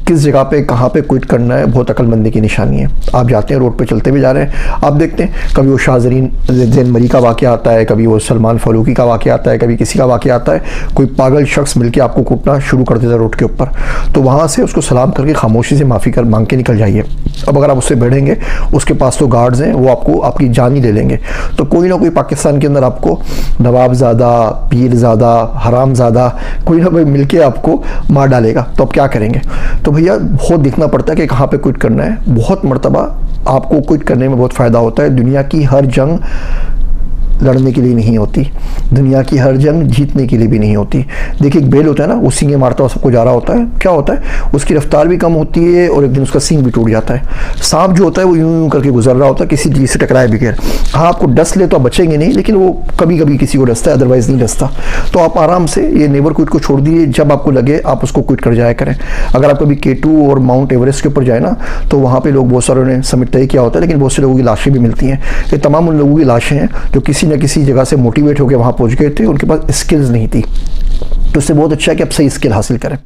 किस जगह पे कहाँ पे क्विट करना है बहुत अक्लमंदी की निशानी है। आप जाते हैं रोड पे चलते भी जा रहे हैं, आप देखते हैं कभी वो शाहजरीन जैन मरी का वाक़या आता है, कभी वो सलमान फारूकी का वाक़या आता है, कभी किसी का वाक़या आता है, कोई पागल शख्स मिलकर आपको कूटना शुरू कर देता है रोड के ऊपर, तो वहाँ से उसको सलाम करके खामोशी से माफ़ी कर मांग के निकल जाइए। अब अगर आप उससे भिड़ेंगे, उसके पास तो गार्ड्स हैं, वो आपको आपकी जान ही ले लेंगे। तो कोई ना कोई पाकिस्तान के अंदर आपको नवाबज़ादा, पीरज़ादा, हरामज़ादा कोई ना कोई मिलके आपको मार डालेगा, तो आप क्या करेंगे? तो भैया बहुत देखना पड़ता है कि कहाँ पे क्विट करना है। बहुत मर्तबा आपको क्विट करने में बहुत फ़ायदा होता है। दुनिया की हर जंग लड़ने के लिए नहीं होती, दुनिया की हर जंग जीतने के लिए भी नहीं होती। देखिए एक बेल होता है ना, वो सींगे मारता हुआ सबको जा रहा होता है, क्या होता है उसकी रफ्तार भी कम होती है और एक दिन उसका सींग भी टूट जाता है। सांप जो होता है वो यूं यूं करके गुजर रहा होता है, किसी चीज़ से टकराए बगैर। हाँ आपको डस ले तो आप बचेंगे नहीं, लेकिन वो कभी कभी किसी को डसता है, अदरवाइज नहीं डसता। तो आप आराम से ये नेवर क्विट को छोड़ दिए, जब आपको लगे आप उसको क्विट कर जाया करें। अगर आप कभी K2 और माउंट एवरेस्ट के ऊपर जाए ना, तो वहाँ पे लोग बहुत सारों ने समिट तय किया होता है, लेकिन बहुत से लोगों की लाशें भी मिलती हैं। ये तमाम उन लोगों की लाशें हैं जो किसी न किसी जगह से मोटिवेट होकर वहाँ पहुँच गए थे, उनके पास स्किल्स नहीं थी। तो इससे बहुत अच्छा है कि आप सही स्किल हासिल करें।